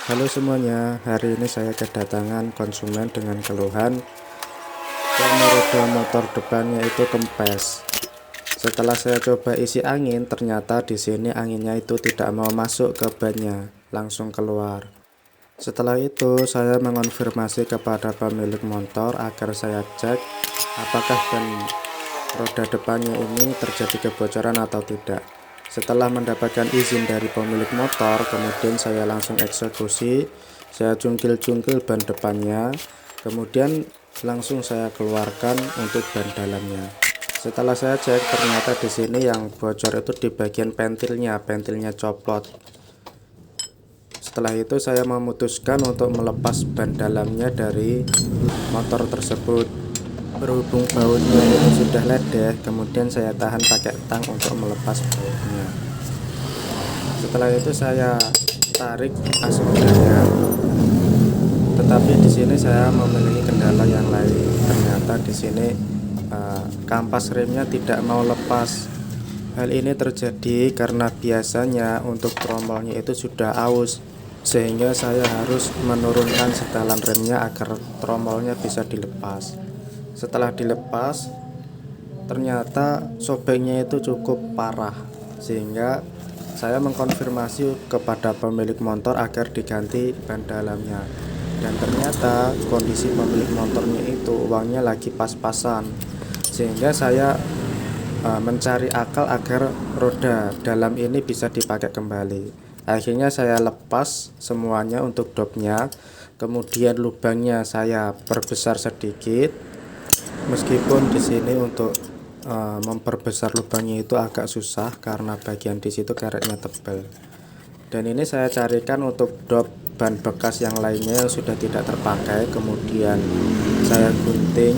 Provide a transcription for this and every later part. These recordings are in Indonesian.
Halo semuanya, hari ini saya kedatangan konsumen dengan keluhan roda motor depannya itu kempes. Setelah saya coba isi angin, ternyata di sini anginnya itu tidak mau masuk ke bannya, langsung keluar. Setelah itu saya mengonfirmasi kepada pemilik motor agar saya cek apakah ban roda depannya ini terjadi kebocoran atau tidak. Setelah mendapatkan izin dari pemilik motor, kemudian saya langsung eksekusi. Saya cungkil-cungkil ban depannya, kemudian langsung saya keluarkan untuk ban dalamnya. Setelah saya cek, ternyata di sini yang bocor itu di bagian pentilnya coplot. Setelah itu saya memutuskan untuk melepas ban dalamnya dari motor tersebut. Berhubung bautnya itu sudah ledeh, kemudian saya tahan pakai tang untuk melepas bautnya. Setelah itu saya tarik asbaknya, tetapi di sini saya memiliki kendala yang lain. Ternyata di sini kampas remnya tidak mau lepas. Hal ini terjadi karena biasanya untuk tromolnya itu sudah aus, sehingga saya harus menurunkan setelan remnya agar tromolnya bisa dilepas. Setelah dilepas, ternyata sobeknya itu cukup parah, sehingga saya mengkonfirmasi kepada pemilik motor agar diganti ban dalamnya. Dan ternyata kondisi pemilik motornya itu uangnya lagi pas-pasan, sehingga saya mencari akal agar roda dalam ini bisa dipakai kembali. Akhirnya saya lepas semuanya untuk dopnya, kemudian lubangnya saya perbesar sedikit. Meskipun di sini untuk memperbesar lubangnya itu agak susah karena bagian di situ karetnya tebal. Dan ini saya carikan untuk dop ban bekas yang lainnya yang sudah tidak terpakai, kemudian saya gunting,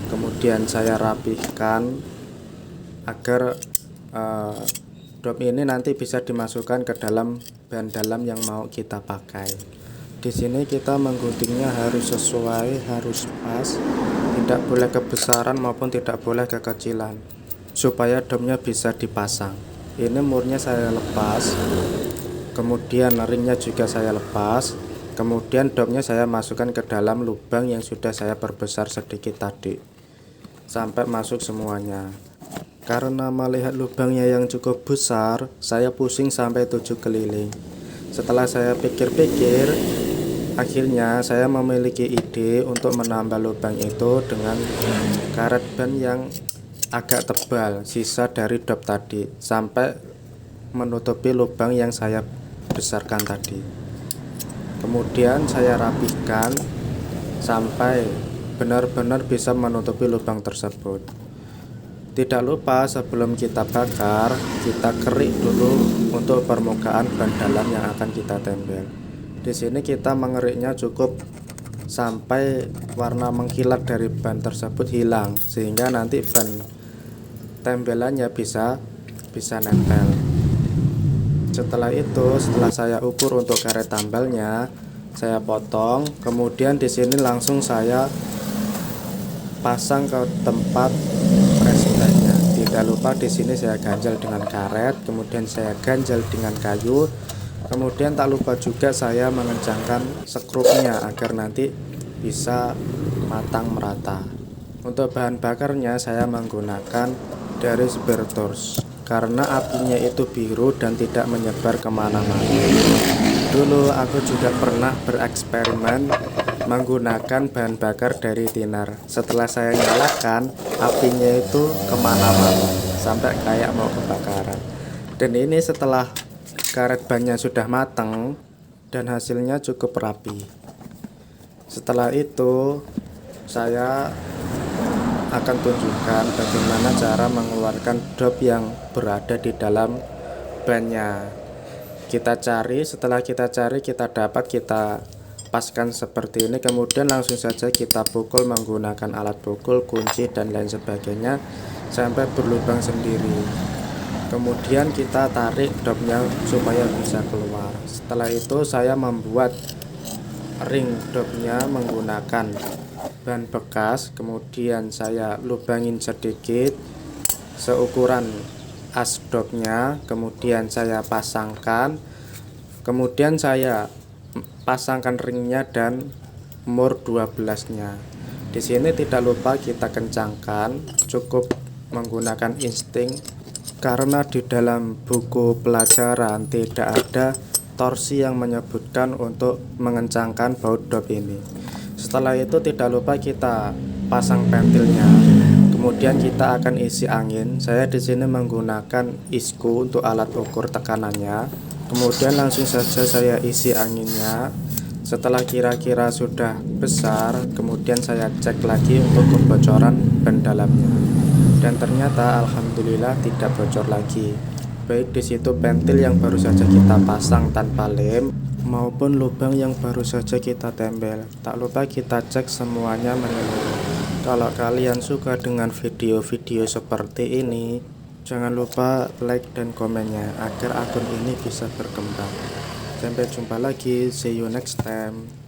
kemudian saya rapihkan agar dop ini nanti bisa dimasukkan ke dalam ban dalam yang mau kita pakai. Di sini kita mengguntingnya harus sesuai, harus pas, tidak boleh kebesaran maupun tidak boleh kekecilan, supaya domnya bisa dipasang. Ini murnya saya lepas, kemudian ringnya juga saya lepas, kemudian domnya saya masukkan ke dalam lubang yang sudah saya perbesar sedikit tadi, sampai masuk semuanya. Karena melihat lubangnya yang cukup besar, saya pusing sampai 7 keliling. Setelah saya pikir-pikir, akhirnya saya memiliki ide untuk menambah lubang itu dengan karet ban yang agak tebal, sisa dari dop tadi, sampai menutupi lubang yang saya besarkan tadi. Kemudian saya rapihkan sampai benar-benar bisa menutupi lubang tersebut. Tidak lupa sebelum kita bakar, kita kerik dulu untuk permukaan ban dalam yang akan kita tempel. Di sini kita mengeriknya cukup sampai warna mengkilat dari ban tersebut hilang, sehingga nanti ban tempelannya bisa nempel. Setelah itu, setelah saya ukur untuk karet tambalnya, saya potong, kemudian di sini langsung saya pasang ke tempat press plate-nya. Tidak lupa di sini saya ganjal dengan karet, kemudian saya ganjal dengan kayu. Kemudian tak lupa juga saya mengencangkan sekrupnya agar nanti bisa matang merata. Untuk bahan bakarnya saya menggunakan dari Sbertors karena apinya itu biru dan tidak menyebar kemana-mana. Dulu aku juga pernah bereksperimen menggunakan bahan bakar dari tinar. Setelah saya nyalakan, apinya itu kemana-mana sampai kayak mau kebakaran. Dan ini setelah karet bannya sudah matang dan hasilnya cukup rapi. Setelah itu saya akan tunjukkan bagaimana cara mengeluarkan dop yang berada di dalam bannya. Kita cari, setelah kita cari kita dapat, kita paskan seperti ini, kemudian langsung saja kita pukul menggunakan alat pukul, kunci dan lain sebagainya sampai berlubang sendiri. Kemudian kita tarik dopnya supaya bisa keluar. Setelah itu saya membuat ring dopnya menggunakan ban bekas, kemudian saya lubangin sedikit seukuran as dopnya, kemudian saya pasangkan Kemudian saya pasangkan ringnya dan mur 12-nya. Di sini tidak lupa kita kencangkan, cukup menggunakan insting karena di dalam buku pelajaran tidak ada torsi yang menyebutkan untuk mengencangkan baut dop ini. Setelah itu tidak lupa kita pasang pentilnya. Kemudian kita akan isi angin. Saya di sini menggunakan isku untuk alat ukur tekanannya. Kemudian langsung saja saya isi anginnya. Setelah kira-kira sudah besar, kemudian saya cek lagi untuk kebocoran ban dalamnya. Dan ternyata alhamdulillah tidak bocor lagi. Baik di situ pentil yang baru saja kita pasang tanpa lem maupun lubang yang baru saja kita tempel. Tak lupa kita cek semuanya menyeluruh. Kalau kalian suka dengan video-video seperti ini, jangan lupa like dan komennya agar akun ini bisa berkembang. Sampai jumpa lagi, see you next time.